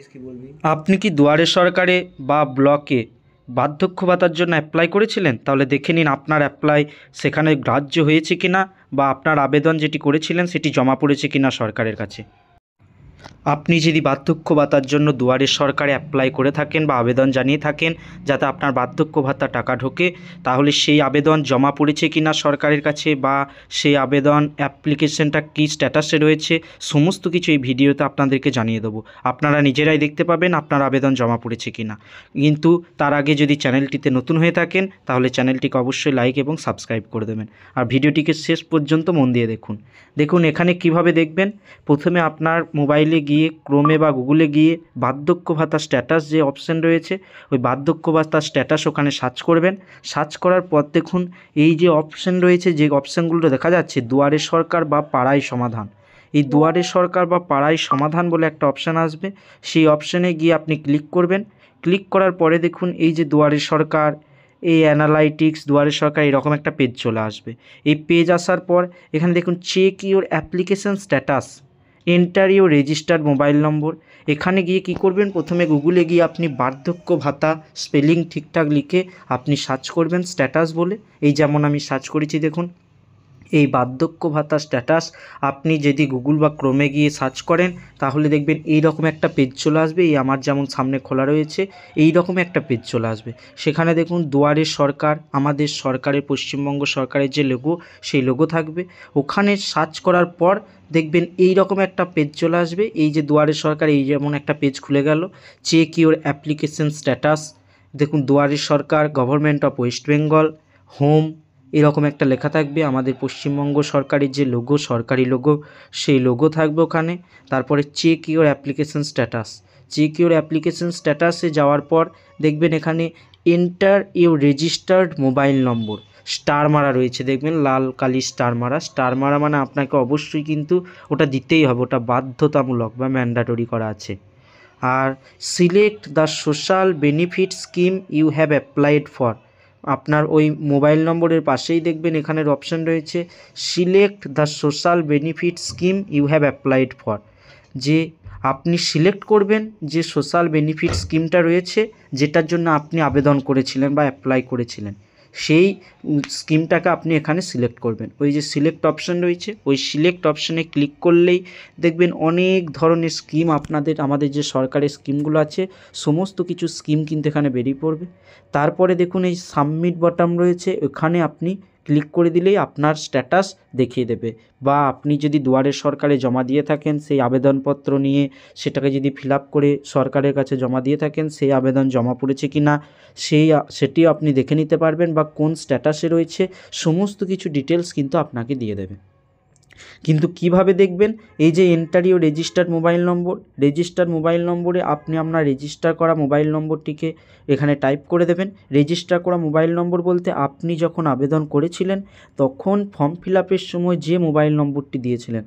কি বলবি? আপনি কি দুয়ারে সরকারে বা ব্লকে বার্ধক্য ভাতার জন্য অ্যাপ্লাই করেছিলেন? তাহলে দেখে নিন আপনার অ্যাপ্লাই সেখানে গ্রাহ্য হয়েছে কিনা, বা আপনার আবেদন যেটি করেছিলেন সেটি জমা পড়েছে কিনা সরকারের কাছে। আপনি যদি বার্ধক্য ভাতার জন্য দুয়ারে সরকারে অ্যাপ্লাই করে থাকেন বা আবেদন জানিয়ে থাকেন যাতে আপনার বার্ধক্য ভাতা টাকা ঢোকে, তাহলে সেই আবেদন জমা পড়েছে কিনা সরকারের কাছে, বা সেই আবেদন অ্যাপ্লিকেশনটা কী স্ট্যাটাসে রয়েছে, সমস্ত কিছু এই ভিডিওতে আপনাদেরকে জানিয়ে দেবো। আপনারা নিজেরাই দেখতে পাবেন আপনার আবেদন জমা পড়েছে কিনা। কিন্তু তার আগে যদি চ্যানেলটিতে নতুন হয়ে থাকেন তাহলে চ্যানেলটিকে অবশ্যই লাইক এবং সাবস্ক্রাইব করে দেবেন, আর ভিডিওটিকে শেষ পর্যন্ত মন দিয়ে দেখুন। দেখুন এখানে কিভাবে দেখবেন। প্রথমে আপনার মোবাইলে গিয়ে ক্রোমে বা গুগলে গিয়ে বার্ধক্য ভাতা স্ট্যাটাস যে অপশান রয়েছে, ওই বার্ধক্য ভাতা স্ট্যাটাস ওখানে সার্চ করবেন। সার্চ করার পর দেখুন এই যে অপশান রয়েছে, যে অপশানগুলো দেখা যাচ্ছে দুয়ারে সরকার বা পাড়ায় সমাধান। এই দুয়ারে সরকার বা পাড়ায় সমাধান বলে একটা অপশান আসবে, সেই অপশানে গিয়ে আপনি ক্লিক করবেন। ক্লিক করার পরে দেখুন এই যে দুয়ারে সরকার, এই অ্যানালাইটিক্স দুয়ারে সরকার এরকম একটা পেজ চলে আসবে। এই পেজ আসার পর এখানে দেখুন check your application status, enter your registered mobile number. এখানে গিয়ে কি করবেন, প্রথমে গুগলে গিয়ে আপনি বার্ধক্য ভাতা স্পেলিং ঠিকঠাক লিখে আপনি সার্চ করবেন স্ট্যাটাস বলে। এই যেমন আমি সার্চ করেছি দেখুন এই বার্ধক্য ভাতা স্ট্যাটাস। আপনি যদি গুগল বা ক্রোমে গিয়ে সার্চ করেন তাহলে দেখবেন এই রকম একটা পেজ চলে আসবে। এই আমার যেমন সামনে খোলা রয়েছে এই রকম একটা পেজ চলে আসবে। সেখানে দেখুন দুয়ারে সরকার, আমাদের সরকারের পশ্চিমবঙ্গ সরকারের যে লোগো সেই লোগো থাকবে। ওখানে সার্চ করার পর দেখবেন এই রকম একটা পেজ চলে আসবে। এই যে দুয়ারে সরকার এই যেমন একটা পেজ খুলে গেল, চেক ইউর অ্যাপ্লিকেশন স্ট্যাটাস। দেখুন Duare Sarkar, government of West Bengal, home, এরকম একটা লেখা থাকবে। আমাদের পশ্চিমবঙ্গ সরকারের যে লোগো, সরকারি লোগো, সেই লোগো থাকবে ওখানে। তারপরে check your application status, check your application স্ট্যাটাসে যাওয়ার পর দেখবেন এখানে enter your registered mobile number, star মারা রয়েছে দেখবেন, লাল কালি স্টার মারা। স্টার মারা মানে আপনাকে অবশ্যই কিন্তু ওটা দিতেই হবে, ওটা বাধ্যতামূলক বা ম্যান্ডাটরি করা আছে। আর select the social benefit scheme you have applied for. আপনার ওই মোবাইল নম্বরের পাশেই দেখবেন এখানের অপশান রয়েছে select the social benefit scheme you have applied for. যে আপনি সিলেক্ট করবেন যে সোশ্যাল বেনিফিট স্কিমটা রয়েছে যেটার জন্য আপনি আবেদন করেছিলেন বা অ্যাপ্লাই করেছিলেন, সেই স্কিমটাকে আপনি এখানে সিলেক্ট করবেন। ওই যে সিলেক্ট অপশান রয়েছে ওই সিলেক্ট অপশানে ক্লিক করলেই দেখবেন অনেক ধরনের স্কিম, আমাদের যে সরকারি স্কিমগুলো আছে সমস্ত কিছু স্কিম কিন্তু এখানে বেরিয়ে পড়বে। তারপরে দেখুন এই সাবমিট বাটন রয়েছে, ওখানে আপনি ক্লিক করে দিলেই আপনার স্ট্যাটাস দেখিয়ে দেবে। বা আপনি যদি দুয়ারে সরকারে জমা দিয়ে থাকেন সেই আবেদনপত্র নিয়ে, সেটাকে যদি ফিল আপ করে সরকারের কাছে জমা দিয়ে থাকেন, সেই আবেদন জমা পড়েছে কি না সেটিও আপনি দেখে নিতে পারবেন, বা কোন স্ট্যাটাসে রয়েছে সমস্ত কিছু ডিটেলস কিন্তু আপনাকে দিয়ে দেবে। কিন্তু কিভাবে দেখবেন, এই যে enter your registered mobile number, registered mobile নম্বরে আপনি আপনার রেজিস্টার করা মোবাইল নম্বরটিকে এখানে টাইপ করে দেবেন। রেজিস্টার করা মোবাইল নম্বর বলতে আপনি যখন আবেদন করেছিলেন তখন ফর্ম ফিল আপের সময় যে মোবাইল নম্বরটি দিয়েছিলেন,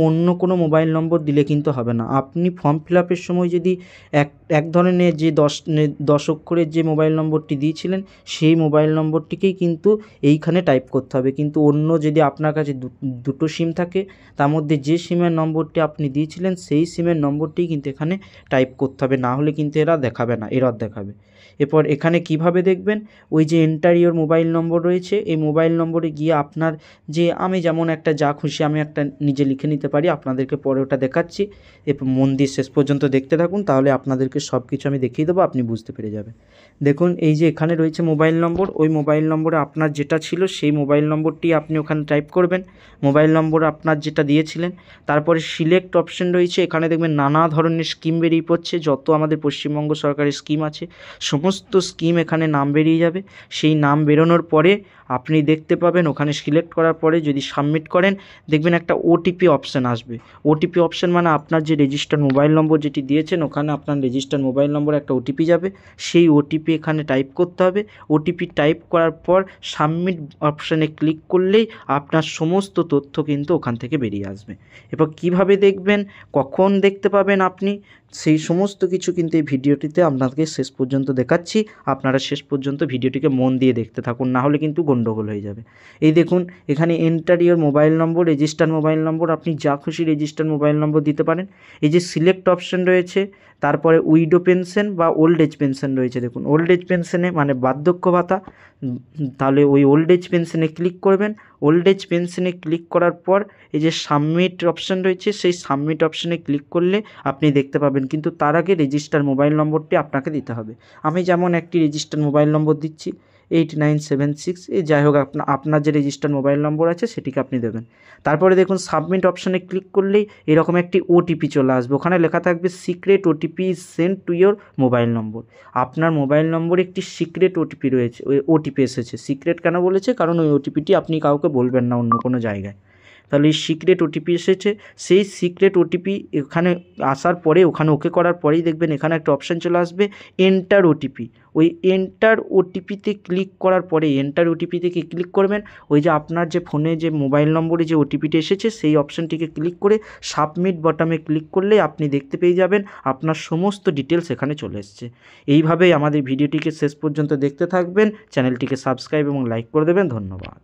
অন্য কোনো মোবাইল নম্বর দিলে কিন্তু হবে না। আপনি ফর্ম ফিল আপের সময় যদি এক ধরনের যে 10 অক্ষরের যে মোবাইল নম্বরটি দিয়েছিলেন সেই মোবাইল নম্বরটিকেই কিন্তু এইখানে টাইপ করতে হবে। কিন্তু অন্য যদি আপনার কাছে দুটো সিম থাকে তার মধ্যে যে সিমের নম্বরটি আপনি দিয়েছিলেন সেই সিমের নম্বরটিই কিন্তু এখানে টাইপ করতে হবে, না হলে কিন্তু এরা দেখাবে না, এরর দেখাবে। এরপর এখানে কিভাবে দেখবেন, ওই যে এন্টার ইওর মোবাইল নম্বর রয়েছে এই মোবাইল নম্বরে গিয়ে আপনার যে, আমি যেমন একটা যা খুশি আমি একটা নিজে লিখে নিতে পারি, আপনাদেরকে পরে ওটা দেখাচ্ছি। এরপর মন দিয়ে শেষ পর্যন্ত দেখতে থাকুন, তাহলে আপনাদেরকে সব কিছু আমি দেখিয়ে দেবো, আপনি বুঝতে পেরে যাবেন। দেখুন এই যে এখানে রয়েছে মোবাইল নম্বর, ওই মোবাইল নম্বরে আপনার যেটা ছিল সেই মোবাইল নম্বরটি আপনি ওখানে টাইপ করবেন, মোবাইল নম্বর আপনার যেটা দিয়েছিলেন। তারপরে সিলেক্ট অপশন রয়েছে, এখানে দেখবেন নানা ধরনের স্কিম বেরিয়ে পড়ছে, যত আমাদের পশ্চিমবঙ্গ সরকারের স্কিম আছে সমস্ত স্কিম এখানে নাম বেরিয়ে যাবে। সেই নাম বেরোনোর পরে আপনি দেখতে পাবেন ওখানে সিলেক্ট করার পরে যদি সাবমিট করেন দেখবেন একটা ওটিপি অপশান আসবে। ওটিপি অপশান মানে আপনার যে রেজিস্টার্ড মোবাইল নম্বর যেটি দিয়েছেন ওখানে আপনার রেজিস্টার্ড মোবাইল নম্বরে একটা ওটিপি যাবে, সেই ওটিপি এখানে টাইপ করতে হবে। ওটিপি টাইপ করার পর সাবমিট অপশানে ক্লিক করলেই আপনার সমস্ত তথ্য কিন্তু ওখান থেকে বেরিয়ে আসবে। এবার কিভাবে দেখবেন, কখন দেখতে পাবেন আপনি, সেই সমস্ত কিছু কিন্তু এই ভিডিওটিতে আপনাকে শেষ পর্যন্ত দেখাচ্ছি। আপনারা শেষ পর্যন্ত ভিডিওটিকে মন দিয়ে দেখতে থাকুন, না হলে কিন্তু গন্ডগোল হয়ে যাবে। এই দেখুন এখানে enter your mobile number, register mobile নম্বর, আপনি যা খুশি রেজিস্টার মোবাইল নম্বর দিতে পারেন। এই যে সিলেক্ট অপশন রয়েছে, তারপরে উইডো পেনশন বা ওল্ড এজ পেনশন রয়েছে। দেখুন ওল্ড এজ পেনশনে মানে বার্ধক্য ভাতা, তাহলে ওই ওল্ড এজ পেনশনে ক্লিক করবেন। ওল্ড এজ পেনশনে ক্লিক করার পর এই যে সাবমিট অপশান রয়েছে, সেই সাবমিট অপশানে ক্লিক করলে আপনি দেখতে পাবেন, কিন্তু তার আগে রেজিস্টার মোবাইল নম্বরটি আপনাকে দিতে হবে। আমি যেমন একটি রেজিস্টার মোবাইল নম্বর দিচ্ছি 8976, এই যাই হোক আপনার যে রেজিস্টার মোবাইল নম্বর আছে সেটিকে আপনি দেবেন। তারপরে দেখুন সাবমিট অপশানে ক্লিক করলেই এরকম একটি ওটিপি চলে আসবে, ওখানে লেখা থাকবে secret OTP is sent to your mobile number. আপনার মোবাইল নম্বরে একটি সিক্রেট ওটিপি রয়েছে, ওই ওটিপি এসেছে। সিক্রেট কেন বলেছে? কারণ ওই ওটিপিটি আপনি কাউকে বলবেন না অন্য কোনো জায়গায়। তাহলে এই সিক্রেট ওটিপি এসেছে, সেই সিক্রেট ওটিপি এখানে আসার পরে, ওখানে ওকে করার পরেই দেখবেন এখানে একটা অপশান চলে আসবে এন্টার ওটিপি। ওই এন্টার ওটিপিতে ক্লিক করার পরে, এন্টার ওটিপিতে ক্লিক করবেন, ওই যে আপনার যে ফোনে যে মোবাইল নম্বরে যে ওটিপিটি এসেছে সেই অপশানটিকে ক্লিক করে সাবমিট বাটনে ক্লিক করলে আপনি দেখতে পেয়ে যাবেন আপনার সমস্ত ডিটেলস এখানে চলে এসছে। এইভাবেই আমাদের ভিডিওটিকে শেষ পর্যন্ত দেখতে থাকবেন, চ্যানেলটিকে সাবস্ক্রাইব এবং লাইক করে দেবেন। ধন্যবাদ।